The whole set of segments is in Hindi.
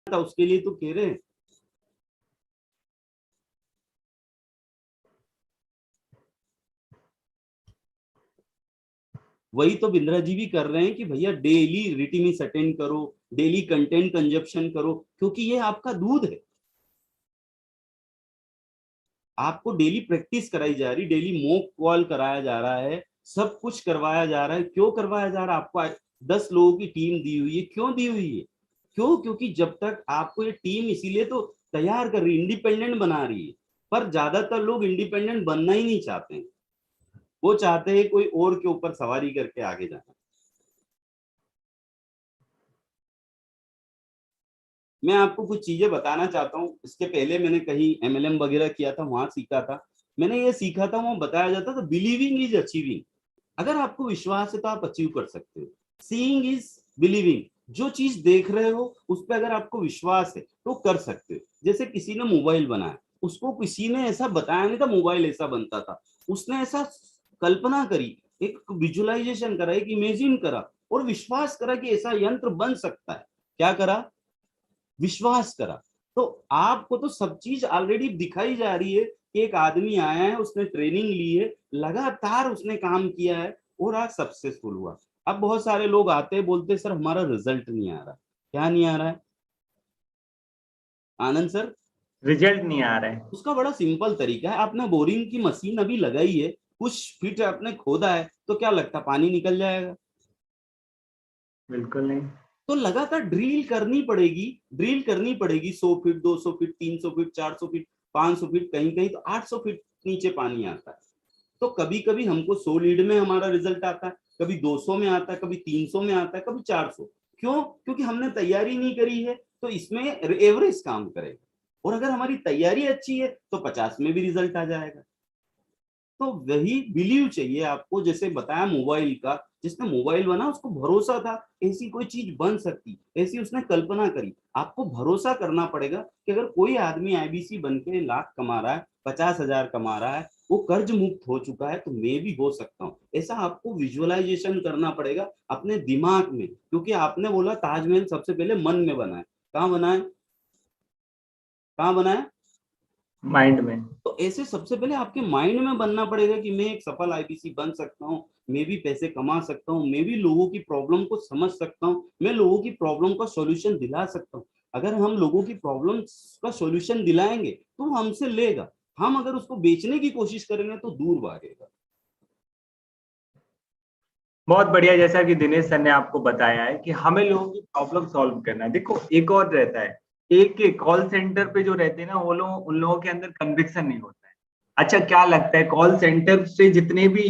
था, उसके लिए तो कह रहे हैं। वही तो बिंद्रा जी भी कर रहे हैं कि भैया डेली रिटिनिस अटेंड करो, डेली कंटेंट कंजप्शन करो, क्योंकि ये आपका दूध है। आपको डेली प्रैक्टिस कराई जा रही, डेली मॉक कॉल कराया जा रहा है, सब कुछ करवाया जा रहा है। क्यों करवाया जा रहा है? आपको 10 लोगों की टीम दी हुई है। क्यों दी हुई है? क्यों? क्योंकि जब तक आपको ये टीम इसीलिए तो तैयार कर रही है, इंडिपेंडेंट बना रही है। पर ज्यादातर लोग इंडिपेंडेंट बनना ही नहीं चाहते हैं, वो चाहते हैं कोई और के ऊपर सवारी करके आगे जाना। मैं आपको कुछ चीजें बताना चाहता हूँ। इसके पहले मैंने कहीं एमएलएम वगैरह किया था, वहां सीखा था। मैंने ये सीखा था, वहां बताया जाता था बिलीविंग इज अचीविंग। अगर आपको विश्वास है तो आप अचीव कर सकते हो। Seeing is believing. जो चीज देख रहे हो उस पर अगर आपको विश्वास है तो कर सकते हो। जैसे किसी ने मोबाइल बनाया, उसको किसी ने ऐसा बताया नहीं था मोबाइल ऐसा बनता था। उसने ऐसा कल्पना करी, एक विजुअलाइजेशन करा, एक इमेजिन करा, और विश्वास करा कि ऐसा यंत्र बन सकता है। क्या करा? विश्वास करा। तो आपको तो सब चीज ऑलरेडी दिखाई जा रही है कि एक आदमी आया है, उसने ट्रेनिंग ली है, लगातार उसने काम किया है और आज सक्सेसफुल हुआ। अब बहुत सारे लोग आते हैं, बोलते हैं सर हमारा रिजल्ट नहीं आ रहा। क्या नहीं आ रहा है आनंद सर? रिजल्ट नहीं आ रहा है। उसका बड़ा सिंपल तरीका है। आपने बोरिंग की मशीन अभी लगाई है, कुछ फीट आपने खोदा है, तो क्या लगता पानी निकल जाएगा? बिल्कुल नहीं। तो लगातार ड्रिल करनी पड़ेगी, ड्रिल करनी पड़ेगी। 100 feet, 200 feet, 300 feet, 400 feet, 500 feet, कहीं कहीं तो 800 फीट नीचे पानी आता है। तो कभी कभी हमको 100 लीड में हमारा रिजल्ट आता है, कभी 200 में आता है, कभी 300 में आता है, कभी 400। क्यों? क्योंकि हमने तैयारी नहीं करी है। तो इसमें एवरेज काम करेगा। और अगर हमारी तैयारी अच्छी है तो 50 में भी रिजल्ट आ जाएगा। तो वही बिलीव चाहिए आपको। जैसे बताया मोबाइल का, जिसने मोबाइल बना उसको भरोसा था ऐसी कोई चीज बन सकती, ऐसी उसने कल्पना करी। आपको भरोसा करना पड़ेगा कि अगर कोई आदमी आईबीसी बन के लाख कमा रहा है, 50,000 कमा रहा है, वो कर्ज मुक्त हो चुका है, तो मैं भी हो सकता हूँ। ऐसा आपको विजुअलाइजेशन करना पड़ेगा अपने दिमाग में। क्योंकि आपने बोला ताजमहल सबसे पहले मन में बना है। कहाँ बना है? कहाँ बना है? माइंड में। तो ऐसे सबसे पहले आपके माइंड में बनना पड़ेगा कि मैं एक सफल आईबीसी बन सकता हूँ, मैं भी पैसे कमा सकता हूँ, मैं भी लोगों की प्रॉब्लम को समझ सकता हूँ, मैं लोगों की प्रॉब्लम का सॉल्यूशन दिला सकता हूँ। अगर हम लोगों की प्रॉब्लम का सॉल्यूशन दिलाएंगे तो वो हमसे लेगा। हम अगर उसको बेचने की कोशिश करेंगे तो दूर भागेगा। बहुत बढ़िया। जैसा कि दिनेश सर ने आपको बताया है कि हमें लोगों की प्रॉब्लम सॉल्व करना है। देखो एक और रहता है, एक के कॉल सेंटर पे जो रहते हैं ना, वो लोग, उन लोगों के अंदर कन्विक्शन नहीं होता है। अच्छा, क्या लगता है कॉल सेंटर से जितने भी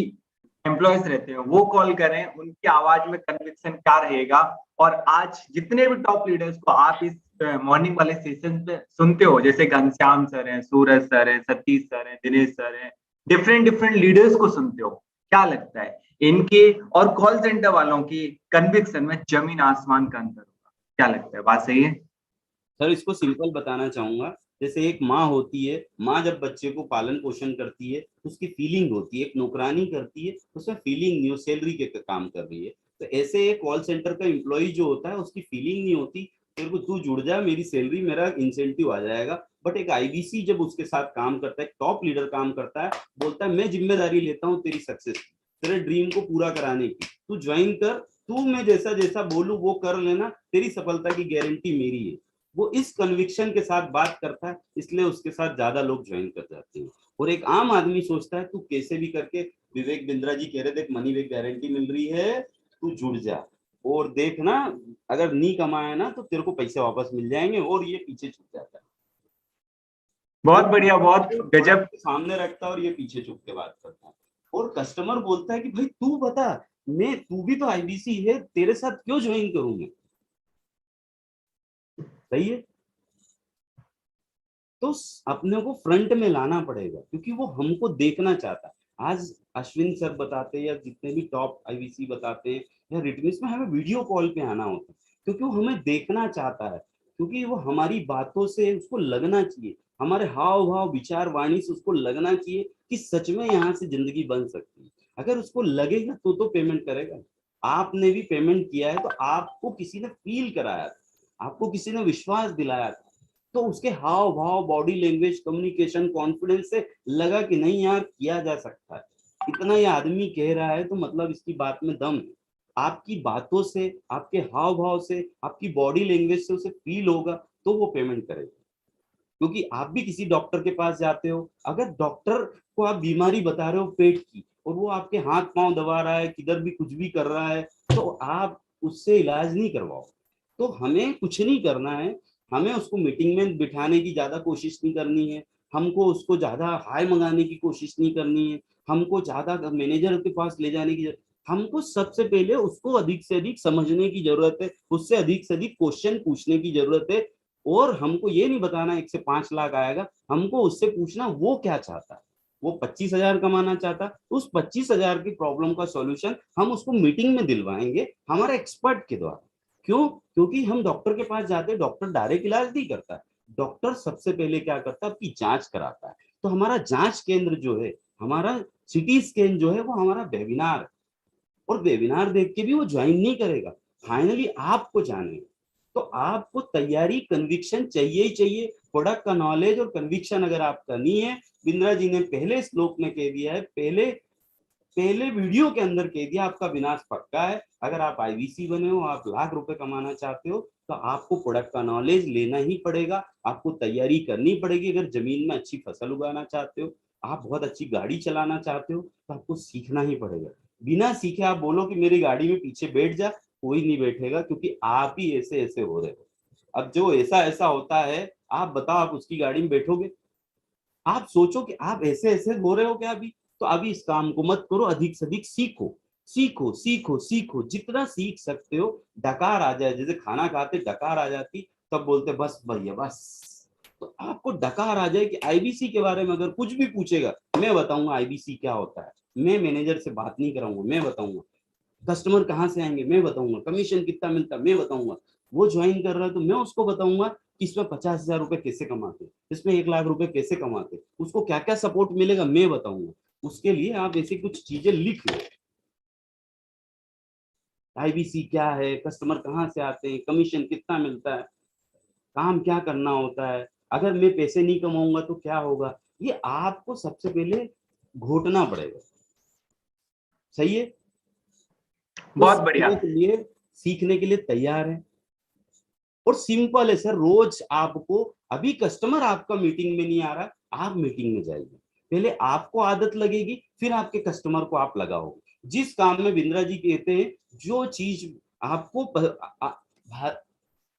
एम्प्लॉयज रहते हैं वो कॉल करें, उनकी आवाज में कन्विक्शन क्या रहेगा? और आज जितने भी टॉप लीडर्स को आप इस मॉर्निंग वाले सेशन पे सुनते हो, जैसे घनश्याम सर हैं, सूरज सर हैं, सतीश सर हैं, दिनेश सर हैं, डिफरेंट डिफरेंट लीडर्स को सुनते हो, क्या लगता है इनके और कॉल सेंटर वालों की कन्विक्शन में जमीन आसमान का अंतर होगा? क्या लगता है, बात सही है? सर इसको सिंपल बताना चाहूंगा। जैसे एक माँ होती है, माँ जब बच्चे को पालन पोषण करती है तो उसकी फीलिंग होती है। एक नौकरानी करती है, उसमें फीलिंग नहीं हो, सैलरी के काम कर रही है। तो ऐसे एक कॉल सेंटर का एम्प्लॉय जो होता है उसकी फीलिंग नहीं होती, तेरे को तू जुड़ जा, मेरी सैलरी मेरा इंसेंटिव आ जाएगा। बट एक आईबीसी जब उसके साथ काम करता है, टॉप लीडर काम करता है, बोलता है मैं जिम्मेदारी लेता हूँ तेरी सक्सेस की, तेरे ड्रीम को पूरा कराने की, तू ज्वाइन कर, तू मैं जैसा जैसा बोलू वो कर लेना, तेरी सफलता की गारंटी मेरी है। वो इस कन्विक्शन के साथ बात करता है, इसलिए उसके साथ ज्यादा लोग ज्वाइन कर जाते हैं। और एक आम आदमी सोचता है तू कैसे भी करके, विवेक बिंद्रा जी कह रहे थे मनी बैक गारंटी मिल रही है, तू जुड़ जा और देखना, अगर नहीं कमाया ना तो तेरे को पैसे वापस मिल जाएंगे, और ये पीछे छूट जाता है। बहुत एक बढ़िया, बहुत को गजब। प्रोडक्ट सामने रखता है और ये पीछे छुप के बात करता है। और कस्टमर बोलता है कि भाई तू बता, मैं, तू भी तो आईबीसी है, तेरे साथ क्यों ज्वाइन करूं मैं? सही है। तो अपने को फ्रंट में लाना पड़ेगा, क्योंकि वो हमको देखना चाहता है। आज अश्विन सर बताते हैं या जितने भी टॉप आईवीसी बताते हैं या रिटर्निस में, हमें वीडियो कॉल पे आना होता है क्योंकि वो हमें देखना चाहता है। क्योंकि वो हमारी बातों से उसको लगना चाहिए, हमारे हाव भाव विचार वाणी से उसको लगना चाहिए कि सच में यहाँ से जिंदगी बन सकती है। अगर उसको लगेगा तो पेमेंट करेगा। आपने भी पेमेंट किया है तो आपको किसी ने फील कराया, आपको किसी ने विश्वास दिलाया था, तो उसके हाव भाव, बॉडी लैंग्वेज, कम्युनिकेशन, कॉन्फिडेंस से लगा कि नहीं यार किया जा सकता है। इतना ये आदमी कह रहा है तो मतलब इसकी बात में दम है। आपकी बातों से, आपके हाव भाव से, आपकी बॉडी लैंग्वेज से उसे फील होगा तो वो पेमेंट करेगा। क्योंकि आप भी किसी डॉक्टर के पास जाते हो, अगर डॉक्टर को आप बीमारी बता रहे हो पेट की, और वो आपके हाथ पांव दबा रहा है, किधर भी कुछ भी कर रहा है, तो आप उससे इलाज नहीं करवाओ। तो हमें कुछ नहीं करना है, हमें उसको मीटिंग में बिठाने की ज्यादा कोशिश नहीं करनी है, हमको उसको ज्यादा हाई मंगाने की कोशिश नहीं करनी है, हमको ज्यादा मैनेजर के पास ले जाने की हमको सबसे पहले उसको अधिक से अधिक समझने की जरूरत है, उससे अधिक से अधिक क्वेश्चन पूछने की जरूरत है। और हमको ये नहीं बताना 1 से 5 लाख आएगा, हमको उससे पूछना वो क्या चाहता है। वो 25,000 कमाना चाहता, उस 25,000 की प्रॉब्लम का सॉल्यूशन हम उसको मीटिंग में दिलवाएंगे हमारे एक्सपर्ट के द्वारा। क्यों? क्योंकि हम डॉक्टर के पास जाते हैं, डॉक्टर डायरेक्ट इलाज नहीं करता है, डॉक्टर सबसे पहले क्या करता है, आपकी जांच कराता है। तो हमारा जांच केंद्र जो है, हमारा सिटी स्कैन जो है, वो हमारा वेबिनार है। और वेबिनार देख के भी वो ज्वाइन नहीं करेगा, फाइनली आपको जाने। तो आपको तैयारी, कन्विक्शन चाहिए ही चाहिए। प्रोडक्ट का नॉलेज और कन्विक्शन अगर आपका नहीं है, बिंद्रा जी ने पहले श्लोक में कह दिया है, पहले पहले वीडियो के अंदर कह दिया, आपका विनाश पक्का है। अगर आप आईवीसी बने हो, आप लाख रुपए कमाना चाहते हो, तो आपको प्रोडक्ट का नॉलेज लेना ही पड़ेगा, आपको तैयारी करनी पड़ेगी। अगर जमीन में अच्छी फसल उगाना चाहते हो, आप बहुत अच्छी गाड़ी चलाना चाहते हो, तो आपको सीखना ही पड़ेगा। बिना सीखे आप बोलो कि मेरी गाड़ी में पीछे बैठ जा, कोई नहीं बैठेगा, क्योंकि आप ही ऐसे ऐसे हो रहे हो। अब जो ऐसा ऐसा होता है, आप बताओ आप उसकी गाड़ी में बैठोगे? आप सोचो कि आप ऐसे ऐसे हो रहे हो क्या अभी? तो अभी इस काम को मत करो, अधिक से अधिक सीखो, सीखो सीखो सीखो, जितना सीख सकते हो। डकार आ जाए, जैसे खाना खाते डकार आ जाती, तब बोलते बस भैया बस। तो आपको डकार आ जाए कि आईबीसी के बारे में अगर कुछ भी पूछेगा, मैं बताऊंगा आईबीसी क्या होता है, मैं मैनेजर से बात नहीं कराऊंगा, मैं बताऊंगा कस्टमर कहाँ से आएंगे, मैं बताऊंगा कमीशन कितना मिलता है, मैं बताऊंगा वो ज्वाइन कर रहा है तो मैं उसको बताऊंगा कि इसमें 50,000 रुपए कैसे कमाते, इसमें 1 लाख रुपए कैसे कमाते, उसको क्या क्या सपोर्ट मिलेगा मैं बताऊंगा। उसके लिए आप ऐसी कुछ चीजें लिख लो, आईबीसी क्या है, कस्टमर कहाँ से आते हैं, कमीशन कितना मिलता है, काम क्या करना होता है, अगर मैं पैसे नहीं कमाऊंगा तो क्या होगा। ये आपको सबसे पहले घोटना पड़ेगा। सही है? तो बहुत बढ़िया। सीखने के लिए तैयार है। और सिंपल है सर, रोज आपको, अभी कस्टमर आपका मीटिंग में नहीं आ रहा, आप मीटिंग में जाइए, पहले आपको आदत लगेगी, फिर आपके कस्टमर को आप लगाओगे। जिस काम में बिंद्रा जी कहते हैं, जो चीज आपको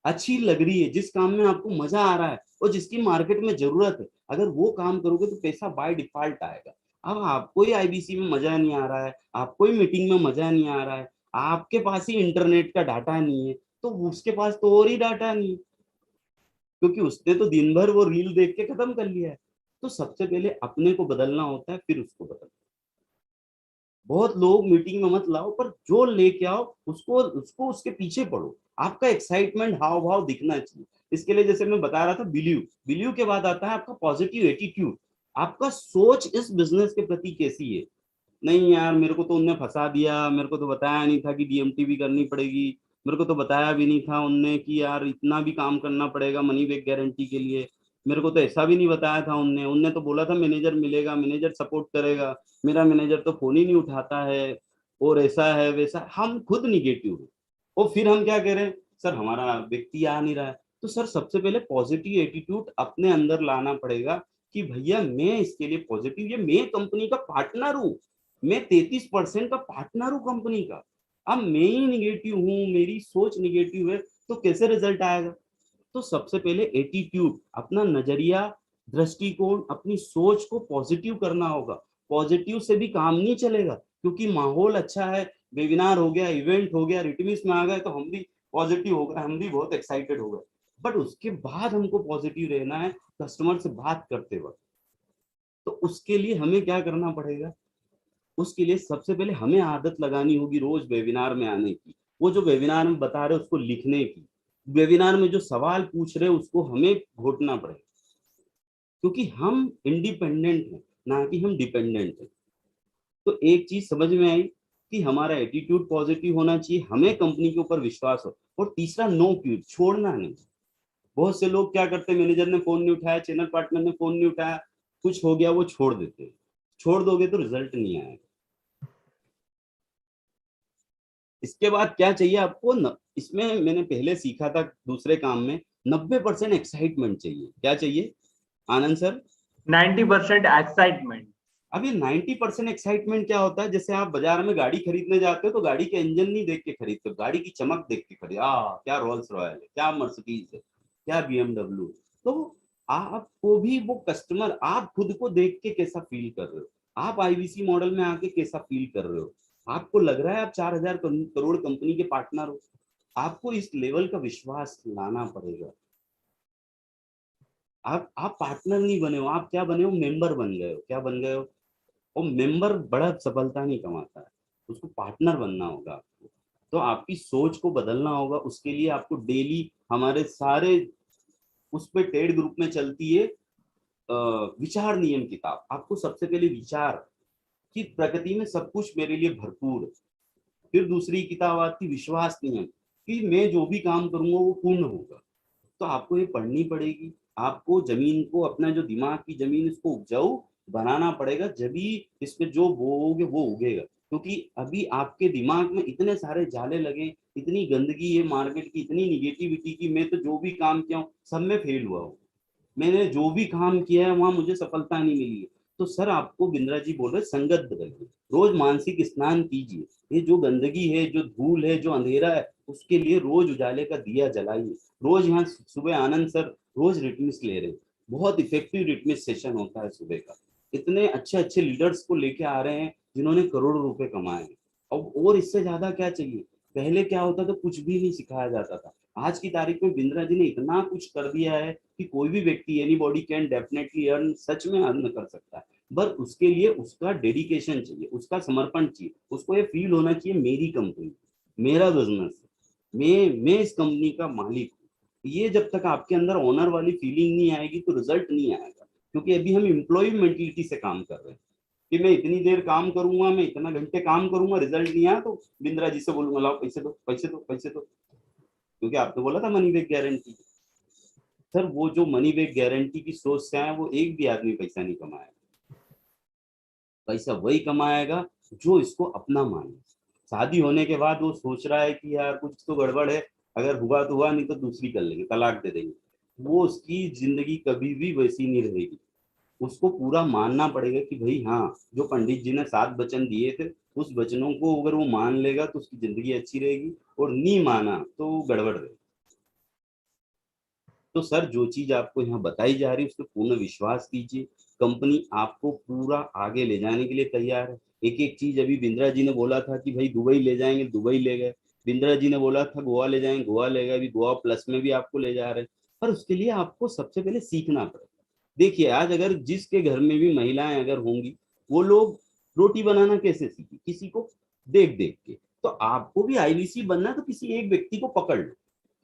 अच्छी लग रही है, जिस काम में आपको मजा आ रहा है और जिसकी मार्केट में जरूरत है, अगर वो काम करोगे तो पैसा बाय डिफॉल्ट आएगा। अब आपको ही आईबीसी में मजा नहीं आ रहा है, आपको ही मीटिंग में मजा नहीं आ रहा है, आपके पास ही इंटरनेट का डाटा नहीं है, तो उसके पास तो और ही डाटा नहीं है, क्योंकि उसने तो दिन भर वो रील देख के खत्म कर लिया है। तो सबसे पहले अपने को बदलना होता है, फिर उसको बदलना। बहुत लोग मीटिंग में मत लाओ, पर जो लेके आओ उसको उसको उसके पीछे पड़ो, आपका एक्साइटमेंट हाव भाव दिखना चाहिए। इसके लिए जैसे मैं बता रहा था, बिलीव, बिलीव के बाद आता है आपका पॉजिटिव एटीट्यूड। आपका सोच इस बिजनेस के प्रति कैसी है? नहीं यार, मेरे को तो उनने फंसा दिया, मेरे को तो बताया नहीं था कि डीएमटी भी करनी पड़ेगी, मेरे को तो बताया भी नहीं था उनने कि यार इतना भी काम करना पड़ेगा मनी बैक गारंटी के लिए, मेरे को तो ऐसा भी नहीं बताया था उनने उनने तो बोला था मैनेजर मिलेगा, मैनेजर सपोर्ट करेगा, मेरा मैनेजर तो फोन ही नहीं उठाता है, और ऐसा है वैसा, हम खुद निगेटिव है। और फिर हम क्या कह रहे हैं, सर हमारा व्यक्ति आ नहीं रहा है। तो सर सबसे पहले पॉजिटिव एटीट्यूड अपने अंदर लाना पड़ेगा कि भैया मैं इसके लिए पॉजिटिव, ये मैं कंपनी का पार्टनर हूँ, मैं 33% का पार्टनर हूँ कंपनी का। अब मैं ही निगेटिव हूँ, मेरी सोच निगेटिव है, तो कैसे रिजल्ट आएगा? तो सबसे पहले एटीट्यूड, अपना नजरिया, दृष्टिकोण, अपनी सोच को पॉजिटिव करना होगा। पॉजिटिव से भी काम नहीं चलेगा, क्योंकि माहौल अच्छा है, वेबिनार हो गया, इवेंट हो गया, रिटमिस में आ गए तो हम भी पॉजिटिव हो गए, हम भी बहुत एक्साइटेड हो गए, बट उसके बाद हमको पॉजिटिव रहना है कस्टमर से बात करते वक्त। तो उसके लिए हमें क्या करना पड़ेगा? उसके लिए सबसे पहले हमें आदत लगानी होगी रोज वेबिनार में आने की, वो जो वेबिनार में बता रहे हैं उसको लिखने की, वेबिनार में जो सवाल पूछ रहे हैं उसको हमें घोटना पड़ेगा, क्योंकि हम इंडिपेंडेंट हैं, ना कि हम डिपेंडेंट हैं। तो एक चीज समझ में आई कि हमारा एटीट्यूड पॉजिटिव होना चाहिए, हमें कंपनी के ऊपर विश्वास हो। और तीसरा नो क्विट, छोड़ना नहीं। बहुत से लोग क्या करते हैं, मैनेजर ने फोन नहीं उठाया, चैनल पार्टनर ने फोन नहीं उठाया, कुछ हो गया, वो छोड़ देते हैं। छोड़ दोगे तो रिजल्ट नहीं आएगा। इसके बाद क्या चाहिए आपको इसमें मैंने पहले सीखा था दूसरे काम में, 90% एक्साइटमेंट चाहिए। क्या चाहिए आनंद सर? 90% एक्साइटमेंट। अब ये 90% एक्साइटमेंट क्या होता है? जैसे आप बाजार में गाड़ी खरीदने जाते हो तो गाड़ी के इंजन नहीं देख के खरीदते हो, गाड़ी की चमक देख के खरीद, क्या रोल्स रॉयल है, क्या मर्सिडीज है, क्या बीएमडब्ल्यू। तो आपको भी वो कस्टमर, आप खुद को देख के कैसा फील कर रहे हो, आप आईवीसी मॉडल में आके कैसा फील कर रहे हो, आपको लग रहा है आप 4,000 करोड़ कंपनी के पार्टनर हो। आपको इस लेवल का विश्वास लाना पड़ेगा। आप पार्टनर नहीं बने हो, आप क्या बने हो? मेंबर बन गए हो। क्या बन गए हो? और मेंबर बड़ा सफलता नहीं कमाता है, उसको पार्टनर बनना होगा आपको। तो आपकी सोच को बदलना होगा। उसके लिए आपको डेली, हमारे सारे उस पे टेड ग्रुप में चलती है विचार नियम किताब। आपको सबसे पहले विचार कि प्रकृति में सब कुछ मेरे लिए भरपूर है। फिर दूसरी किताब आती विश्वास नियम, कि मैं जो भी काम करूंगा वो पूर्ण होगा। तो आपको ये पढ़नी पड़ेगी। आपको जमीन को, अपना जो दिमाग की जमीन, इसको उपजाऊ बनाना पड़ेगा। जब भी इसमें जो बोओगे वो उगेगा। क्योंकि अभी आपके दिमाग में इतने सारे जाले लगे, इतनी गंदगी है मार्केट की, इतनी निगेटिविटी की, मैं तो जो भी काम किया हूँ सब में फेल हुआ हूँ, मैंने जो भी काम किया है वहां मुझे सफलता नहीं मिली है। तो सर आपको बिंद्रा जी बोल रहे संगत बदलिए, रोज मानसिक स्नान कीजिए। ये जो गंदगी है, जो धूल है, जो अंधेरा है, उसके लिए रोज उजाले का दिया जलाइए। रोज यहाँ सुबह आनंद सर रोज रिटमिस ले रहे हैं, बहुत इफेक्टिव रिटमिस सेशन होता है सुबह का। इतने अच्छे अच्छे लीडर्स को लेके आ रहे हैं जिन्होंने करोड़ों रुपए कमाए हैं। और इससे ज्यादा क्या चाहिए? पहले क्या होता था, कुछ भी नहीं सिखाया जाता था। आज की तारीख में बिंद्रा जी ने इतना कुछ कर दिया है कि कोई भी व्यक्ति, anybody can definitely earn, सच में अर्न कर सकता है। पर उसके लिए उसका डेडिकेशन चाहिए, उसका समर्पण चाहिए, उसको ये फील होना चाहिए मेरी कंपनी, मेरा बिजनेस, मैं इस कंपनी का मालिक हूँ। ये जब तक आपके अंदर ओनर वाली फीलिंग नहीं आएगी तो रिजल्ट नहीं आएगा। क्योंकि अभी हम एम्प्लॉय मेंटेलिटी से काम कर रहे हैं कि मैं इतनी देर काम करूंगा, मैं इतना घंटे काम करूंगा, रिजल्ट नहीं आया तो बिंद्रा जी से बोलूंगा लाओ पैसे दो, पैसे दो, पैसे दो। क्योंकि आपने बोला था मनी बैक गारंटी। सर वो जो मनी बैक गारंटी की सोच से आए, वो एक भी आदमी पैसा नहीं कमाएगा। पैसा वही कमाएगा जो इसको अपना माने। शादी होने के बाद वो सोच रहा है कि यार कुछ तो गड़बड़ है, अगर हुआ तो हुआ, नहीं तो दूसरी कर लेंगे, तलाक दे देंगे। वो उसकी जिंदगी कभी भी वैसी नहीं रहेगी। उसको पूरा मानना पड़ेगा कि भाई हाँ, जो पंडित जी ने 7 वचन दिए थे, उस वचनों को अगर वो मान लेगा तो उसकी जिंदगी अच्छी रहेगी, और नहीं माना तो गड़बड़ रहेगी। तो सर जो चीज आपको यहाँ बताई जा रही है उस पर पूर्ण विश्वास कीजिए। कंपनी आपको पूरा आगे ले जाने के लिए तैयार है। एक एक चीज, अभी बिंद्रा जी ने बोला था कि भाई दुबई ले जाएंगे, दुबई ले गए। बिंद्रा जी ने बोला था गोवा ले जाएंगे, गोवा ले गए। अभी गोवा प्लस में भी आपको ले जा रहे हैं। पर उसके लिए आपको सबसे पहले सीखना पड़ेगा। देखिए आज अगर जिसके घर में भी महिलाएं अगर होंगी, वो लोग रोटी बनाना कैसे सीखी? किसी को देख देख के। तो आपको भी आईवीसी बनना है तो किसी एक व्यक्ति को पकड़ लो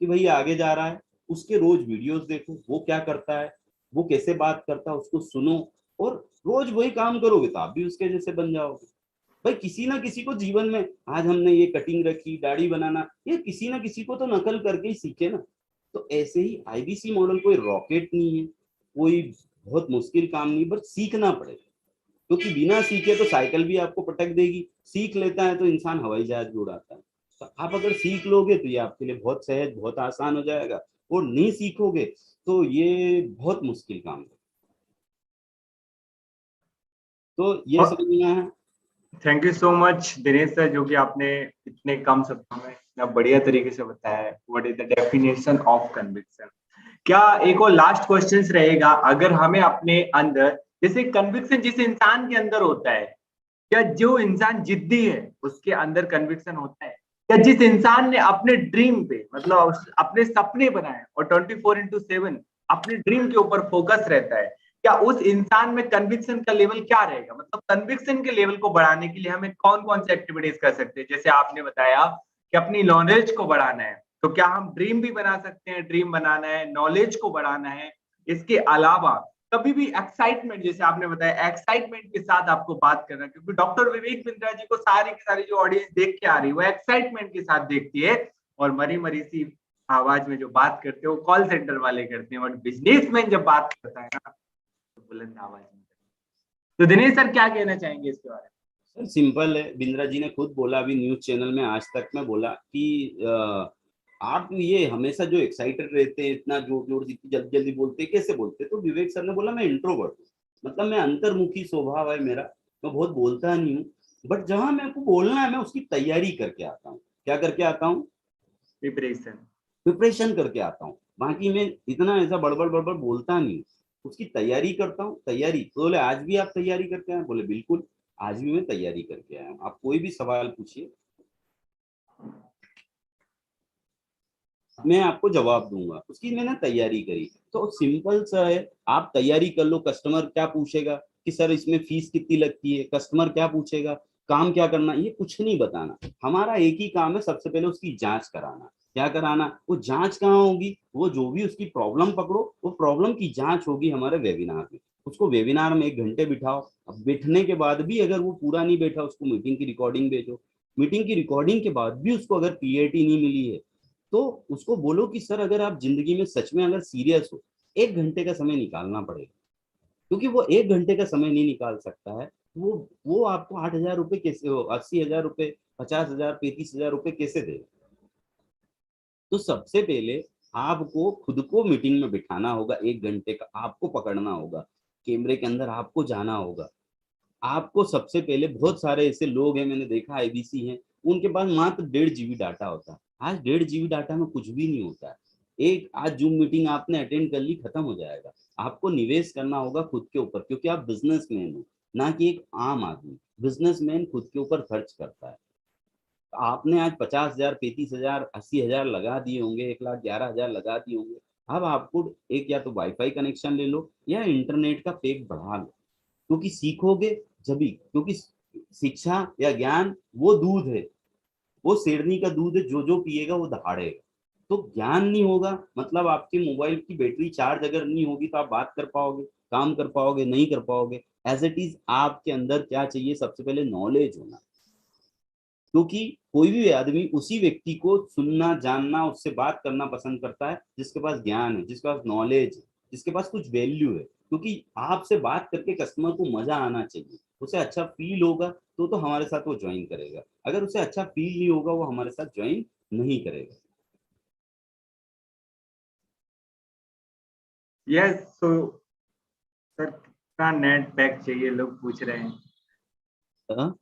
कि भाई आगे जा रहा है, उसके रोज वीडियोस देखो, वो क्या करता है, वो कैसे बात करता है, उसको सुनो, और रोज वही काम करोगे तो आप भी उसके जैसे बन जाओगे। भाई किसी ना किसी को जीवन में, आज हमने ये कटिंग रखी, दाढ़ी बनाना, ये किसी ना किसी को तो नकल करके ही सीखे ना। तो ऐसे ही आईबीसी मॉडल कोई रॉकेट नहीं है, कोई बहुत मुश्किल काम नहीं, बस सीखना पड़ेगा। क्योंकि बिना सीखे तो साइकिल भी आपको पटक देगी, सीख लेता है तो इंसान हवाई जहाज भी उड़ाता है। तो आप अगर सीख लोगे तो ये आपके लिए बहुत सहज, बहुत आसान हो जाएगा। और नहीं सीखोगे तो ये बहुत मुश्किल काम है। तो ये और समझना है। Thank you so much Dinesh sir, जो कि आपने इतने कम शब्दों में इतना बढ़िया तरीके से बताया है what is the definition of conviction. क्या एक और लास्ट क्वेश्चन रहेगा, अगर हमें अपने अंदर जैसे कन्विक्शन जिस इंसान के अंदर होता है, क्या जो इंसान जिद्दी है उसके अंदर कन्विक्शन होता है? या जिस इंसान ने अपने ड्रीम पे मतलब अपने सपने बनाए और 24/7 अपने ड्रीम के ऊपर फोकस रहता है, क्या उस इंसान में कन्विक्शन का लेवल क्या रहेगा? मतलब कन्विक्शन के लेवल को बढ़ाने के लिए हमें कौन कौन सी एक्टिविटीज कर सकते हैं? जैसे आपने बताया कि अपनी नॉलेज को बढ़ाना है, तो क्या हम ड्रीम भी बना सकते हैं? ड्रीम बनाना है, नॉलेज को बढ़ाना है। इसके अलावा कभी भी एक्साइटमेंट, जैसे आपने बताया एक्साइटमेंट के साथ आपको बात करना, क्योंकि डॉक्टर विवेक बिंद्रा जी को सारी की सारी जो ऑडियंस देख के आ रही है वो एक्साइटमेंट के साथ देखती है। और मरी मरी सी आवाज में जो बात करते हैं वो कॉल सेंटर वाले करते हैं, और बिजनेसमैन जब बात करता है ना तो बुलंद आवाज में। तो दिनेश सर क्या कहना चाहेंगे इसके बारे सर सिंपल है, बिंद्रा जी ने खुद बोला अभी न्यूज चैनल में आज तक में बोला कि आप ये हमेशा जो एक्साइटेड रहते हैं, इतना जोर जोर से जल्दी जल्दी बोलते हैं, कैसे बोलते हैं? तो विवेक सर ने बोला मैं इंट्रोवर्ट हूँ, मतलब मैं अंतर्मुखी स्वभाव है मेरा, मैं बहुत बोलता नहीं हूँ, बट जहां मेरे को बोलना है मैं उसकी तैयारी करके आता हूँ। क्या करके आता हूँ? में? प्रिपरेशन। प्रिपरेशन करके आता हूँ। बाकी मैं इतना ऐसा बड़बड़ बड़बड़ बोलता नहीं, उसकी तैयारी करता हूँ। तैयारी तो बोले आज भी आप तैयारी करके आए? बोले बिल्कुल, आज भी मैं तैयारी करके आया हूँ, आप कोई भी सवाल पूछिए मैं आपको जवाब दूंगा, उसकी मैंने तैयारी करी। तो सिंपल सा है, आप तैयारी कर लो। कस्टमर क्या पूछेगा कि सर इसमें फीस कितनी लगती है, कस्टमर क्या पूछेगा, काम क्या करना, ये कुछ नहीं बताना। हमारा एक ही काम है, सबसे पहले उसकी जांच कराना। क्या कराना? वो जांच कहाँ होगी? वो जो भी उसकी प्रॉब्लम पकड़ो, वो प्रॉब्लम की जांच होगी हमारे वेबिनार में। उसको वेबिनार में 1 घंटे बिठाओ। अब बैठने के बाद भी अगर वो पूरा नहीं बैठा, उसको मीटिंग की रिकॉर्डिंग भेजो। मीटिंग की रिकॉर्डिंग के बाद भी उसको अगर क्लियरिटी नहीं मिली है, तो उसको बोलो कि सर अगर आप जिंदगी में सच में अगर सीरियस हो, 1 घंटे का समय निकालना पड़ेगा। क्योंकि वो 1 घंटे का समय नहीं निकाल सकता है, वो आपको 8,000 रुपए कैसे हो, 80,000 रुपए, 50,000, 35,000 रुपए कैसे देगा? तो सबसे पहले आपको खुद को मीटिंग में बिठाना होगा। 1 घंटे का आपको पकड़ना होगा, कैमरे के अंदर आपको जाना होगा। आपको सबसे पहले, बहुत सारे ऐसे लोग हैं मैंने देखा आईबीसी हैं, उनके पास मात्र 1.5 GB डाटा होता है। आज 1.5 GB डाटा में कुछ भी नहीं होता है। एक आज जूम मीटिंग आपने अटेंड कर ली, खत्म हो जाएगा। आपको निवेश करना होगा खुद के ऊपर, क्योंकि आप बिजनेसमैन हो, ना कि एक आम आदमी। बिजनेसमैन खुद के ऊपर खर्च करता है। तो आपने आज 50,000, 35,000, 80,000 लगा दिए होंगे, 1,11,000 लगा दिए होंगे। अब आपको एक या तो वाईफाई कनेक्शन ले लो या इंटरनेट का पैक बढ़ा लो, क्योंकि सीखोगे जभी। क्योंकि शिक्षा या ज्ञान वो दूध है, वो शेरनी का दूध है, जो जो पिएगा वो दहाड़ेगा। तो ज्ञान नहीं होगा, मतलब आपके मोबाइल की बैटरी चार्ज अगर नहीं होगी तो आप बात कर पाओगे, काम कर पाओगे? नहीं कर पाओगे। एज इट इज आपके अंदर क्या चाहिए? सबसे पहले नॉलेज होना। क्योंकि कोई भी आदमी उसी व्यक्ति को सुनना, जानना, उससे बात करना पसंद करता है जिसके पास ज्ञान है, जिसके पास नॉलेज है, जिसके पास कुछ वैल्यू है। क्योंकि आपसे बात करके कस्टमर को मजा आना चाहिए, उसे अच्छा फील होगा तो हमारे साथ वो ज्वाइन करेगा। अगर उसे अच्छा फील नहीं होगा, वो हमारे साथ ज्वाइन नहीं करेगा। यस। सो सर कितना नेट पैक चाहिए, लोग पूछ रहे हैं। हाँ?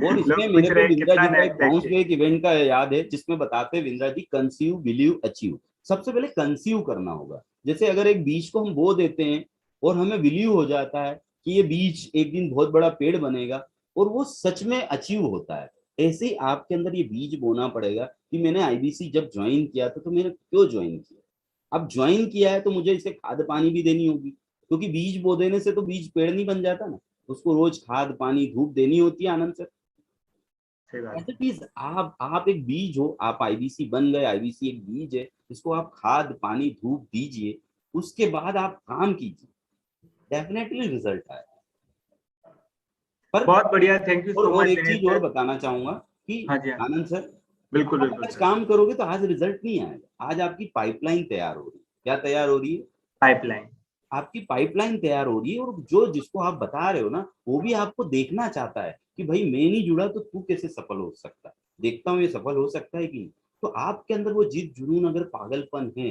और इसमें लोग मेरे पूछ को रहे हैं विंद्रा कितना जी का नेट एक पैक बाउंस चाहिए। बैक इवेंट का याद है, जिसमें बताते हैं विंद्रा जी, कंसीव, बिलीव, अचीव। सबसे पहले कंसीव करना होगा। जैसे अगर एक बीज को हम बो देते हैं और हमें बिलीव हो जाता है कि ये बीज एक दिन बहुत बड़ा पेड़ बनेगा, और वो सच में अचीव होता है। ऐसे ही आपके अंदर ये बीज बोना पड़ेगा कि मैंने आईबीसी जब ज्वाइन किया था तो मैंने क्यों ज्वाइन किया। अब ज्वाइन किया है तो मुझे इसे खाद पानी भी देनी होगी, क्योंकि बीज बो देने से तो बीज पेड़ नहीं बन जाता ना, उसको रोज खाद पानी धूप देनी होती है। आनंद सर, सही बात ऐसे है। चीज आप एक बीज हो, आप आईबीसी बन गए। आईबीसी एक बीज है, इसको आप खाद पानी धूप दीजिए, उसके बाद आप काम कीजिए, डेफिनेटली रिजल्ट आए। पर बहुत बढ़िया, थैंक यू सो और मच एक दिनेश चीज और सर। बताना चाहूंगा कि हाँ जी, हाँ जी। आनंद सर, बिल्कुल आप बिल्कुल आज सर। काम करोगे तो आज रिजल्ट नहीं आएगा। आज आपकी पाइपलाइन तैयार हो रही है। क्या तैयार हो रही है? पाइपलाइन। आपकी पाइपलाइन तैयार हो रही है, और जो जिसको आप बता रहे हो ना, वो भी आपको देखना चाहता है कि भाई मैं नहीं जुड़ा तो तू कैसे सफल हो सकता है, देखता हूँ ये सफल हो सकता है कि नहीं। तो आपके अंदर वो जिद जुनून अगर पागलपन है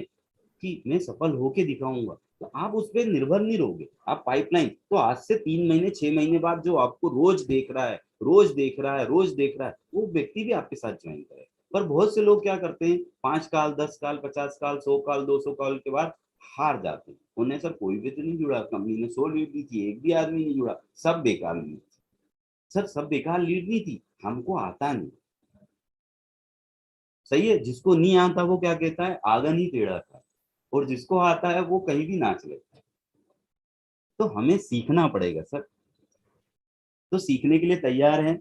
कि मैं सफल होके दिखाऊंगा, तो आप उस पर निर्भर नहीं रहोगे। आप पाइपलाइन तो आज से 3 महीने 6 महीने बाद जो आपको रोज देख रहा है, रोज देख रहा है, रोज देख रहा है, वो व्यक्ति भी आपके साथ ज्वाइन करे। पर बहुत से लोग क्या करते हैं, 5 call, 10 call, 50 call, 100 call, 200 call के बाद हार जाते हैं। उन्हें सर कोई भी तो नहीं जुड़ा, कंपनी ने 100 लीड दी थी, एक भी आदमी नहीं जुड़ा, सब बेकार लीड थी। सर सब बेकार लीड नहीं थी, हमको आता नहीं। सही है, जिसको नहीं आता वो क्या कहता है, आगा नहीं टेढ़ा था, और जिसको आता है वो कहीं भी नाच लेता है। तो हमें सीखना पड़ेगा सर। तो सीखने के लिए तैयार हैं?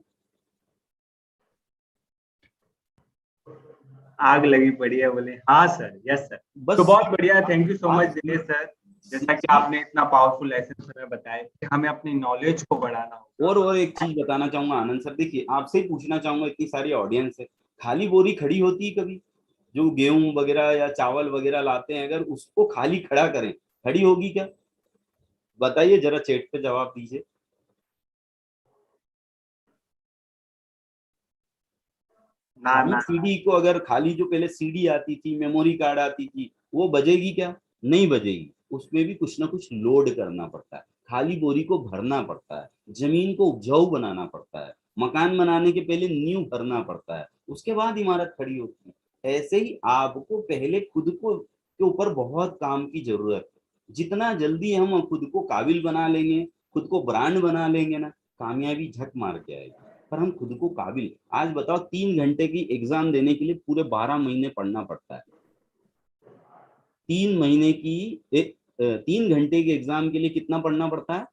आग लगी पड़ी है, बोले हाँ सर, यस सर। तो बस बहुत बढ़िया, थैंक यू सो मच आप दिनेश सर। जैसा कि सीख। आपने इतना पावरफुल लेसन हमें बताया कि हमें अपनी नॉलेज को बढ़ाना होगा। और एक चीज बताना चाहूंगा आनंद सर, देखिए आपसे ही पूछना चाहूंगा, इतनी सारी ऑडियंस है, खाली बोरी खड़ी होती है कभी? जो गेहूं वगैरह या चावल वगैरह लाते हैं, अगर उसको खाली खड़ा करें, खड़ी होगी क्या? बताइए जरा, चैट पे जवाब दीजिए। ना खाली ना। सीडी को अगर खाली, जो पहले सीडी आती थी, मेमोरी कार्ड आती थी, वो बजेगी क्या? नहीं बजेगी। उसमें भी कुछ ना कुछ लोड करना पड़ता है, खाली बोरी को भरना पड़ता है, जमीन को उपजाऊ बनाना पड़ता है, मकान बनाने के पहले नींव भरना पड़ता है, उसके बाद इमारत खड़ी होती है। ऐसे ही आपको पहले खुद को के ऊपर बहुत काम की जरूरत है। जितना जल्दी हम खुद को काबिल बना लेंगे, खुद को ब्रांड बना लेंगे ना, कामयाबी झक मार के आएगी। पर हम खुद को काबिल, आज बताओ 3 घंटे की एग्जाम देने के लिए पूरे 12 महीने पढ़ना पड़ता है। 3 महीने की 3 घंटे के एग्जाम के लिए कितना पढ़ना पड़ता है?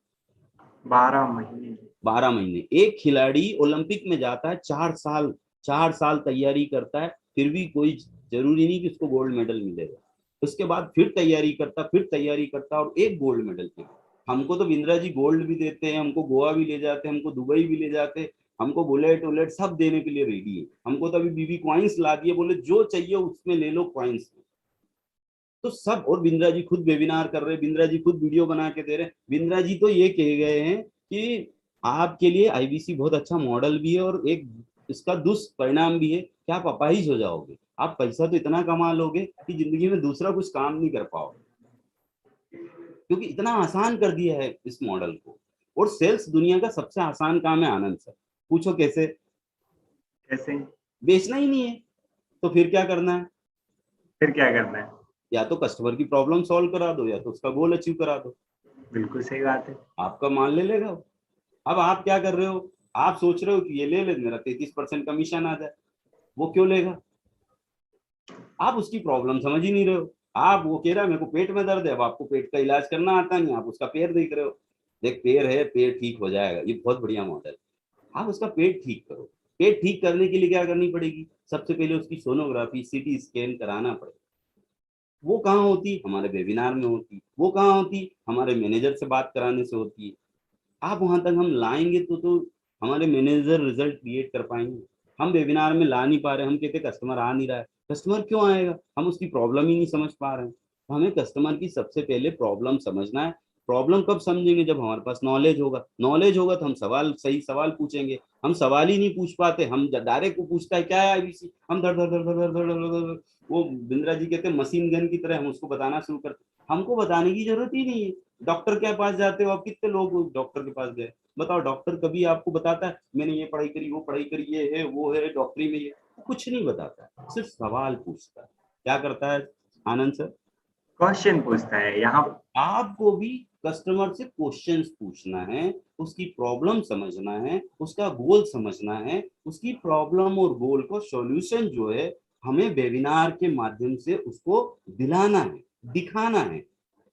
12 महीने। 12 महीने। एक खिलाड़ी ओलंपिक में जाता है, 4 साल, 4 साल तैयारी करता है, फिर भी कोई जरूरी नहीं कि उसको गोल्ड मेडल मिलेगा। उसके बाद फिर तैयारी करता, फिर तैयारी करता, और एक गोल्ड मेडल के। हमको तो बिंद्रा जी गोल्ड भी देते हैं, हमको गोवा भी ले जाते हैं, हमको दुबई भी ले जाते हैं, हमको बुलेट उलेट सब देने के लिए रेडी है। हमको तो अभी बीबी क्वाइंस ला दिए, बोले जो चाहिए उसमें ले लो क्वाइंस। तो सब, और बिंद्रा जी खुद वेबिनार कर रहे हैं, बिंद्रा जी खुद वीडियो बना के दे रहे हैं। बिंद्रा जी तो ये कह गए हैं कि आपके लिए आईबीसी बहुत अच्छा मॉडल भी है, और एक इसका दुष्परिणाम भी है कि आप अपाहिज हो जाओगे। आप पैसा तो इतना कमा लोगे कि जिंदगी में दूसरा कुछ काम नहीं कर पाओगे, क्योंकि इतना आसान कर दिया है इस मॉडल को। और सेल्स दुनिया का सबसे आसान काम है आनंद सर। पूछो कैसे? कैसे? बेचना ही नहीं है, तो फिर क्या करना है? फिर क्या करना है? या तो कस्टमर की प्रॉब्लम सॉल्व करा दो, या तो उसका गोल अचीव करा दो। बिल्कुल सही बात है। आपका माल ले लेगा वो। अब आप क्या कर रहे हो? आप सोच रहे हो कि ये ले ले, मेरा 33% कमीशन आ जाए। वो क्यों लेगा? आप उसकी प्रॉब्लम समझ ही नहीं रहे हो। आप, वो कह रहा है मेरे को पेट में दर्द है, अब आपको पेट का इलाज करना आता नहीं, आप उसका पैर देख रहे हो। देख पैर है, पैर ठीक हो जाएगा, ये बहुत बढ़िया मॉडल। आप उसका पेट ठीक करो। पेट ठीक करने के लिए क्या करनी पड़ेगी? सबसे पहले उसकी सोनोग्राफी, सीटी स्कैन कराना पड़ेगा। वो कहाँ होती? हमारे वेबिनार में होती। वो कहाँ होती? हमारे मैनेजर से बात कराने से होती है। आप वहां तक हम लाएंगे तो हमारे मैनेजर रिजल्ट क्रिएट कर पाएंगे। हम वेबिनार में ला नहीं पा रहे, हम कहते कस्टमर आ नहीं रहा है। कस्टमर क्यों आएगा? हम उसकी प्रॉब्लम ही नहीं समझ पा रहे हैं। तो हमें कस्टमर की सबसे पहले प्रॉब्लम समझना है। प्रॉब्लम कब समझेंगे? जब हमारे पास नॉलेज होगा। नॉलेज होगा तो हम सवाल, सही सवाल पूछेंगे। हम सवाल ही नहीं पूछ पाते, हम डायरेक्ट वो पूछता है क्या है आईबीसी, हम धड़ धड़ धड़ धड़ धड़ धड़ धड़ धड़, वो बिंद्रा जी कहते हैं मशीन गन की तरह हम उसको बताना शुरू करते। हमको बताने की जरूरत ही नहीं है। डॉक्टर के पास जाते हो आप, कितने लोग डॉक्टर के पास गए? बताओ, डॉक्टर कभी आपको बताता है मैंने ये पढ़ाई करी, वो पढ़ाई करी, ये है वो है डॉक्टरी में, ये कुछ नहीं बताता है, सिर्फ सवाल पूछता है। क्या करता है आनंद सर? क्वेश्चन पूछता है यहाँ। तो आपको भी कस्टमर से क्वेश्चंस पूछना है, उसकी प्रॉब्लम समझना है, उसका गोल समझना है, उसकी प्रॉब्लम और गोल को सॉल्यूशन जो है हमें वेबिनार के माध्यम से उसको दिलाना है, दिखाना है।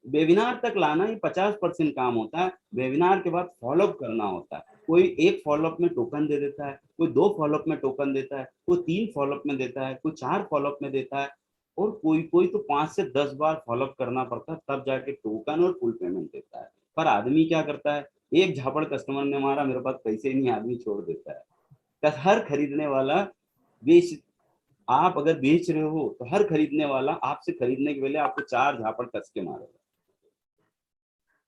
वेबिनार तक लाना ही 50% काम होता है। वेबिनार के बाद फॉलोअप करना होता है। कोई एक फॉलोअप में टोकन दे देता है, कोई 2 फॉलोअप में टोकन देता है, कोई 3 फॉलोअप में देता है, कोई 4 फॉलोअप में देता है, और कोई कोई तो 5 से 10 बार फॉलोअप करना पड़ता है, तब जाके टोकन और फुल पेमेंट देता है। पर आदमी क्या करता है? एक झापड़ कस्टमर ने मारा, मेरे पास पैसे नहीं, आदमी छोड़ देता है। हर खरीदने वाला बेच, आप अगर बेच रहे हो तो हर खरीदने वाला आपसे खरीदने के पहले आपको 4 झापड़ कस के मारेगा।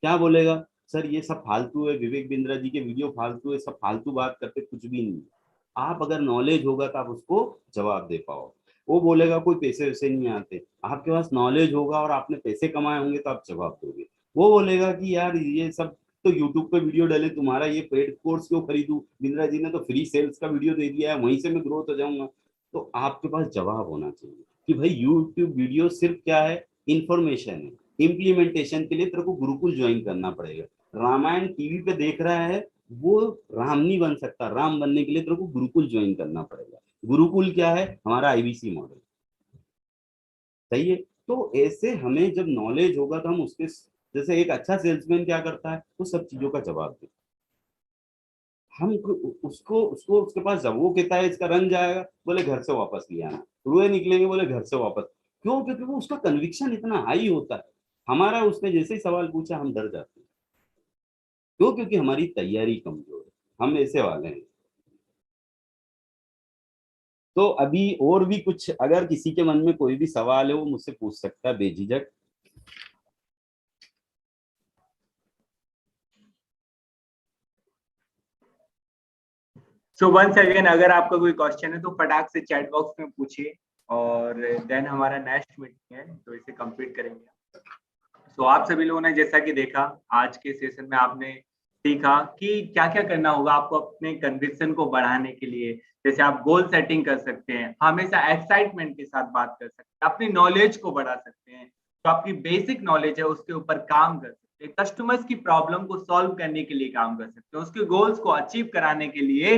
क्या बोलेगा? सर ये सब फालतू है, विवेक बिंद्रा जी के वीडियो फालतू है, सब फालतू बात करते, कुछ भी नहीं। आप अगर नॉलेज होगा तो आप उसको जवाब दे पाओ। वो बोलेगा कोई पैसे वैसे नहीं आते। आपके पास नॉलेज होगा और आपने पैसे कमाए होंगे तो आप जवाब दोगे। वो बोलेगा कि यार ये सब तो यूट्यूब पे वीडियो डाले, तुम्हारा ये पेड कोर्स क्यों खरीदूं, बिंद्रा जी ने तो फ्री सेल्स का वीडियो दे दिया है, वहीं से मैं ग्रोथ हो जाऊंगा। तो आपके पास जवाब होना चाहिए कि भाई यूट्यूब वीडियो सिर्फ क्या है? इंफॉर्मेशन है। इम्प्लीमेंटेशन के लिए तेरे को गुरुकुल ज्वाइन करना पड़ेगा। रामायण टीवी पे देख रहा है, वो राम नहीं बन सकता। राम बनने के लिए तेरे को गुरुकुल ज्वाइन करना पड़ेगा। गुरुकुल क्या है? हमारा आईबीसी मॉडल। सही है। तो ऐसे हमें जब नॉलेज होगा तो हम उसके, जैसे एक अच्छा सेल्समैन क्या करता है, वो सब चीजों का जवाब देता है। हम उसको उसको उसके पास जब वो कहता है इसका रन जाएगा, बोले घर से वापस ले आना। रुए निकलेंगे, बोले घर से वापस। क्यों? क्योंकि वो उसका कन्विक्शन इतना हाई होता है। हमारा उसने जैसे ही सवाल पूछा हम डर जाते हैं। क्यों? क्योंकि हमारी तैयारी कमजोर है। हम ऐसे वाले हैं। तो अभी और भी कुछ अगर किसी के मन में कोई भी सवाल है वो मुझसे पूछ सकता है बेझिझक। सो वंस अगेन अगर आपका कोई क्वेश्चन है तो फटाक से चैट बॉक्स में पूछिए, और देन हमारा नेक्स्ट मीटिंग है तो इसे कंप्लीट करेंगे। तो आप सभी लोगों ने जैसा कि देखा आज के सेशन में, आपने सीखा कि क्या क्या करना होगा आपको अपने कन्विक्शन को बढ़ाने के लिए। जैसे आप गोल सेटिंग कर सकते हैं, हमेशा एक्साइटमेंट के साथ बात कर सकते हैं, अपनी नॉलेज को बढ़ा सकते हैं, तो आपकी बेसिक नॉलेज है उसके ऊपर काम कर सकते हैं, कस्टमर्स की प्रॉब्लम को सॉल्व करने के लिए काम कर सकते हैं, उसके गोल्स को अचीव कराने के लिए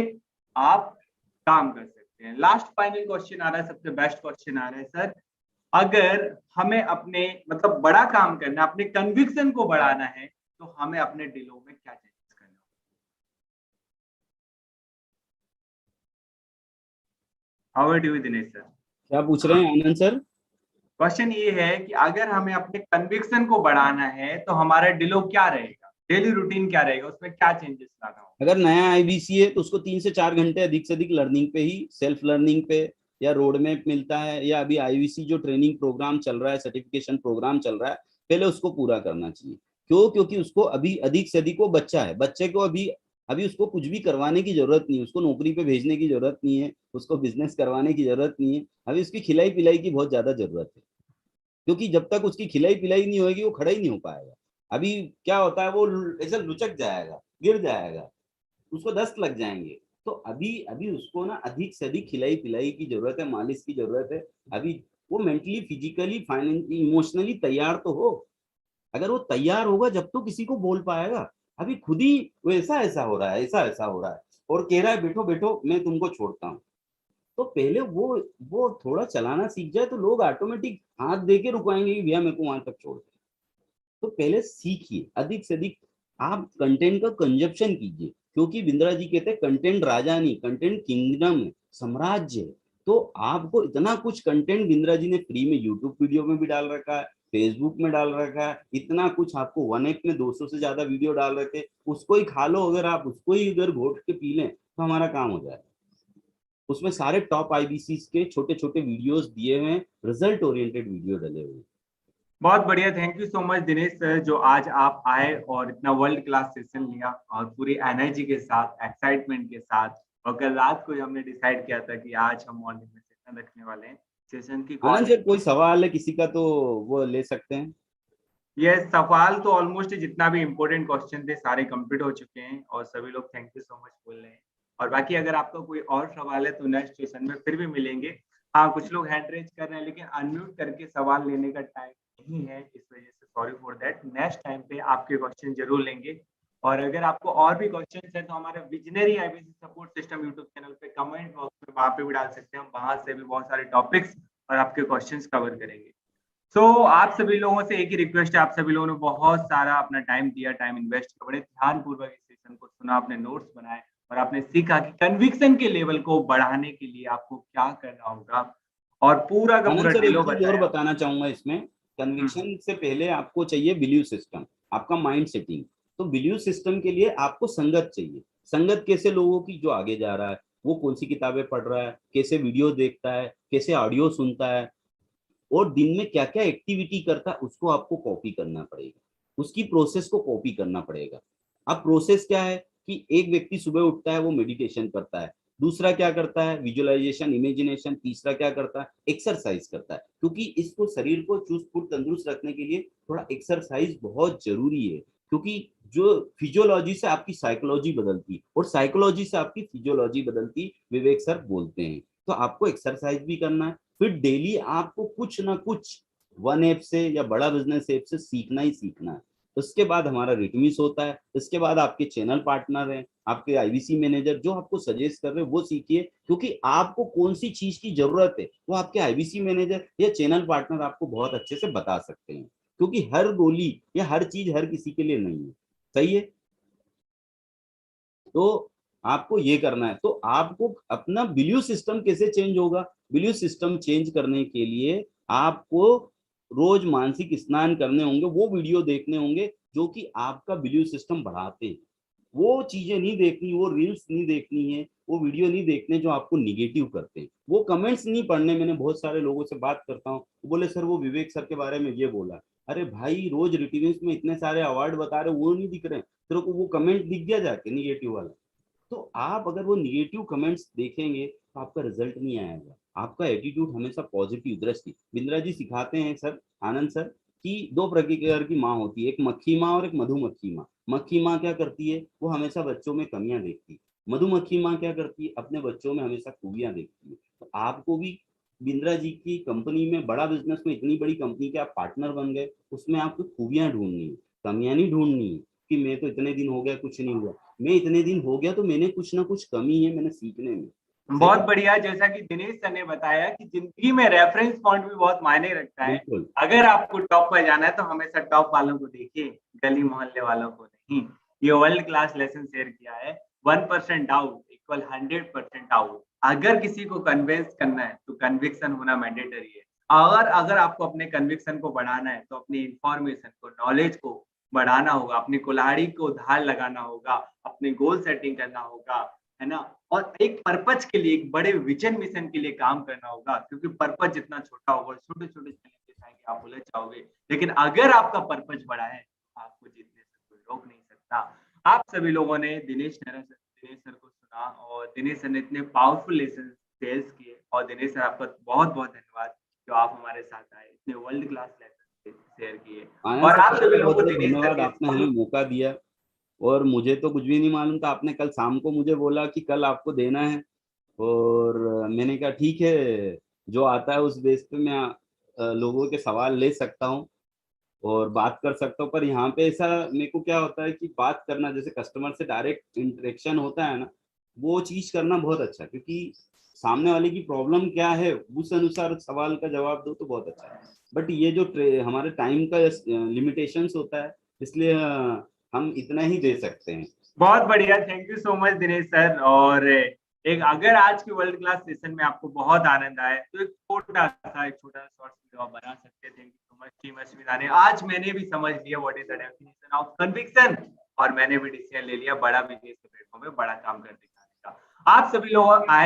आप काम कर सकते हैं। लास्ट फाइनल क्वेश्चन आ रहा है, सबसे बेस्ट क्वेश्चन आ रहा है सर, अगर हमें अपने मतलब बड़ा काम करना, अपने कन्विक्शन को बढ़ाना है, तो हमें अपने डीलों में क्या चेंजेस करना होगा? How are you Dinesh sir? क्या पूछ रहे हैं आनंद सर? क्वेश्चन ये है कि अगर हमें अपने कन्विक्शन को बढ़ाना है तो हमारा डिलो क्या रहेगा, डेली रूटीन क्या रहेगा, उसमें क्या चेंजेस लाना होगा? अगर नया आईबीसी है तो उसको 3 से 4 घंटे अधिक से अधिक लर्निंग पे ही, सेल्फ लर्निंग पे, या रोड मैप मिलता है, या अभी आईबीसी जो ट्रेनिंग प्रोग्राम चल रहा है, सर्टिफिकेशन प्रोग्राम चल रहा है, पहले उसको पूरा करना चाहिए। क्यों? क्योंकि उसको अभी अधिक से अधिक, वो बच्चा है, बच्चे को अभी अभी उसको कुछ भी करवाने की जरूरत नहीं है, उसको नौकरी पे भेजने की जरूरत नहीं है, उसको बिजनेस करवाने की जरूरत नहीं है, अभी उसकी खिलाई पिलाई की बहुत ज्यादा जरूरत है। क्योंकि जब तक उसकी खिलाई पिलाई नहीं होगी वो खड़ा ही नहीं हो पाएगा। अभी क्या होता है, वो ऐसे लुचक जाएगा, गिर जाएगा, उसको दस्त लग जाएंगे। तो अभी अभी उसको ना अधिक से अधिक खिलाई पिलाई की जरूरत है, मालिश की जरूरत है। अभी वो मेंटली, फिजिकली, फाइनेंशियली, इमोशनली तैयार तो हो। अगर वो तैयार होगा जब तो किसी को बोल पाएगा। अभी खुद ही वो ऐसा ऐसा हो रहा है, ऐसा ऐसा हो रहा है, और कह रहा है बैठो बैठो मैं तुमको छोड़ता हूँ। तो पहले वो थोड़ा चलाना सीख जाए तो लोग ऑटोमेटिक हाथ दे के रुकवाएंगे कि भैया मेरे को वहां तक छोड़ दे। तो पहले सीखिए, अधिक से अधिक आप कंटेंट का कंजप्शन कीजिए। क्योंकि बिंद्रा जी कहते हैं कंटेंट राजा नहीं, कंटेंट किंगडम है, साम्राज्य है। तो आपको इतना कुछ कंटेंट बिंद्रा जी ने फ्री में यूट्यूब वीडियो में भी डाल रखा है, फेसबुक में डाल रखा है, इतना कुछ आपको वन एप में 200 से ज्यादा वीडियो डाल रखे, उसको ही खा लो। अगर आप उसको ही इधर घोट के पी लें तो हमारा काम हो जाए। उसमें सारे टॉप आईबीसी के छोटे छोटे वीडियोस दिए हुए हैं, रिजल्ट ओरिएंटेड वीडियो डले हुए हैं। बहुत बढ़िया, thank you so much Dinesh sir, जो आज आप आए और इतना वर्ल्ड क्लास सेशन लिया और पूरी एनर्जी के साथ, एक्साइटमेंट के साथ। और कल रात को हमने डिसाइड किया था कि आज हम मॉर्निंग में सेशन रखने वाले हैं, सेशन की आनंद सर, कोई क्वालिटी। सवाल है किसी का तो वो ले सकते हैं। ये सवाल तो ऑलमोस्ट जितना भी इम्पोर्टेंट क्वेश्चन थे सारे कंप्लीट हो चुके हैं, और सभी लोग थैंक यू सो मच बोल रहे हैं। और बाकी अगर आपका कोई और सवाल है तो नेक्स्ट सेशन में फिर भी मिलेंगे। हाँ, कुछ लोग हैंड रेज कर रहे हैं लेकिन अनम्यूट करके सवाल लेने का टाइम नहीं है, इस वजह से sorry for that. Next time पे आपके क्वेश्चन जरूर लेंगे। और अगर आपको और भी क्वेश्चन है तो हमारे visionary IBC support system YouTube channel पे कमेंट बॉक्स में वहां पे भी डाल सकते हैं, हम वहां से भी बहुत सारे टॉपिक्स और आपके क्वेश्चंस कवर करेंगे। आप सभी लोगों से एक ही रिक्वेस्ट है, आप सभी लोगों ने बहुत सारा अपना टाइम दिया, टाइम इन्वेस्ट किया, बड़े ध्यान पूर्वक इस सेशन को सुना, अपने नोट्स बनाए, और आपने सीखा कि कन्विक्शन के लेवल को बढ़ाने के लिए आपको क्या करना होगा, और पूरा का आनंद पूरा सर, एक डिलो चीज और बताया। बताना चाहूंगा इसमें। हम्म, कन्विक्शन से पहले आपको चाहिए बिलीव सिस्टम, आपका माइंड सेटिंग। तो बिलीव सिस्टम के लिए आपको संगत चाहिए। संगत कैसे? लोगों की, जो आगे जा रहा है वो कौन सी किताबें पढ़ रहा है, कैसे वीडियो देखता है, कैसे ऑडियो सुनता है, और दिन में क्या क्या एक्टिविटी करता है, उसको आपको कॉपी करना पड़ेगा। उसकी प्रोसेस को कॉपी करना पड़ेगा। अब प्रोसेस क्या है कि एक व्यक्ति सुबह उठता है, वो मेडिटेशन करता है। दूसरा क्या करता है? Visualization, imagination. तीसरा क्या करता है? एक्सरसाइज करता है। क्योंकि इसको, शरीर को चुस्त फुर्त तंदुरुस्त रखने के लिए थोड़ा एक्सरसाइज बहुत जरूरी है। क्योंकि जो फिजियोलॉजी से आपकी साइकोलॉजी बदलती, और साइकोलॉजी से आपकी फिजियोलॉजी बदलती, विवेक सर बोलते हैं। तो आपको एक्सरसाइज भी करना है। फिर डेली आपको कुछ ना कुछ वन ऐप से या बड़ा बिजनेस ऐप से सीखना ही सीखना है। उसके बाद हमारा रिटमिस होता है। इसके बाद आपके चैनल पार्टनर हैं, आपके आईबीसी मैनेजर जो आपको सजेस्ट कर रहे हैं वो सीखिए। क्योंकि आपको कौन सी चीज की जरूरत है वो आपके आईबीसी मैनेजर या चैनल पार्टनर आपको बहुत अच्छे से बता सकते हैं। क्योंकि हर गोली या हर चीज हर किसी के लिए नहीं है। सही है? तो आपको ये करना है। तो आपको अपना बिलीव सिस्टम कैसे चेंज होगा? बिलीव सिस्टम चेंज करने के लिए आपको रोज मानसिक स्नान करने होंगे, वो वीडियो देखने होंगे जो कि आपका बिलीव सिस्टम बढ़ाते हैं। वो चीजें नहीं देखनी, वो रील्स नहीं देखनी है, वो वीडियो नहीं देखने जो आपको निगेटिव करते हैं, वो कमेंट्स नहीं पढ़ने। मैंने बहुत सारे लोगों से बात करता हूँ, वो बोले सर वो विवेक सर के बारे में ये बोला। अरे भाई रोज रिटिन्यूज में इतने सारे अवार्ड बता रहे, वो नहीं दिख रहे, तेरे को वो कमेंट दिख गया जाके निगेटिव वाला। तो आप अगर वो निगेटिव कमेंट्स देखेंगे तो आपका रिजल्ट नहीं आएगा। आपका एटीट्यूड हमेशा पॉजिटिव दृष्टि। बिंद्रा जी सिखाते हैं सर, आनंद सर, कि दो प्रकार की माँ होती है, एक मक्खी माँ और एक मधुमक्खी माँ। मक्खी माँ क्या करती है, वो हमेशा बच्चों में कमियां देखती है। मधुमक्खी माँ क्या करती है, अपने बच्चों में हमेशा खूबियां देखती है। तो आपको भी बिंद्रा जी की कंपनी में, बड़ा बिजनेस में, इतनी बड़ी कंपनी के आप पार्टनर बन गए, उसमें आपको खूबियां ढूंढनी है, कमियां नहीं ढूंढनी है कि मैं तो इतने दिन हो गया कुछ नहीं हुआ। मैं इतने दिन हो गया तो मैंने कुछ ना कुछ कमी है मैंने सीखने में। बहुत सही। बढ़िया। जैसा कि दिनेश सर ने बताया कि जिंदगी में रेफरेंस पॉइंट भी बहुत मायने रखता है। बिल्कुल। अगर आपको टॉप पर जाना है तो हमेशा टॉप वालों को देखिए, गली मोहल्ले वालों को नहीं। ये वर्ल्ड क्लास लेसन शेयर किया है। 1% डाउट इक्वल 100% आउट। अगर किसी को कन्विंस करना है तो कन्विक्शन होना मैंडेटरी है। अगर अगर आपको अपने कन्विक्शन को बढ़ाना है तो अपनी इंफॉर्मेशन को, नॉलेज को बढ़ाना होगा, अपनी कुल्हाड़ी को धार लगाना होगा, अपने गोल सेटिंग करना होगा, है ना? और एक पर्पज के लिए, एक बड़े विजन मिशन के लिए काम करना होगा, क्योंकि पर्पज जितना छोटा होगा, छोटे-छोटे चैलेंजेस आएंगे, आप उलझ जाओगे। लेकिन अगर आपका पर्पज बड़ा है, आपको जीतने से कोई रोक नहीं सकता। आप सभी लोगों ने दिनेश सर को सुना और दिनेश सर ने इतने पावरफुल लेसन शेयर किए और दिनेश सर आपका बहुत-बहुत धन्यवाद जो आप हमारे साथ आए, इतने वर्ल्ड क्लास लेसन शेयर किए आनंद और सर आप सभी आपका लोगों बहुत को बहुत दिनेश सर धन्यवाद, के आपने हमें मौका दिया। और मुझे तो कुछ भी नहीं मालूम था, आपने कल शाम को मुझे बोला कि कल आपको देना है। और मैंने कहा ठीक है, जो आता है उस बेस पे मैं लोगों के सवाल ले सकता हूँ और बात कर सकता हूँ। पर यहाँ पे ऐसा मेरे को क्या होता है कि बात करना, जैसे कस्टमर से डायरेक्ट इंटरेक्शन होता है ना, वो चीज करना बहुत अच्छा है, क्योंकि सामने वाले की प्रॉब्लम क्या है उस अनुसार सवाल का जवाब दो तो बहुत अच्छा है। बट ये जो हमारे टाइम का लिमिटेशंस होता है, इसलिए हम इतना ही दे सकते हैं। बहुत बढ़िया, thank you so much Dinesh sir. और एक अगर आज की वर्ल्ड क्लास सेशन में आपको बहुत आनंद आए तो एक छोटा शॉर्ट वीडियो आप बना सकते हैं। Thank you so much team Ashwini. आज मैंने भी समझ लिया what is the definition of conviction और मैंने भी डिसीजन ले लिया बड़ा बिजनेस के प्लेटफॉर्म में बड़ा काम कर दिखाने का। आप सभी लोग आए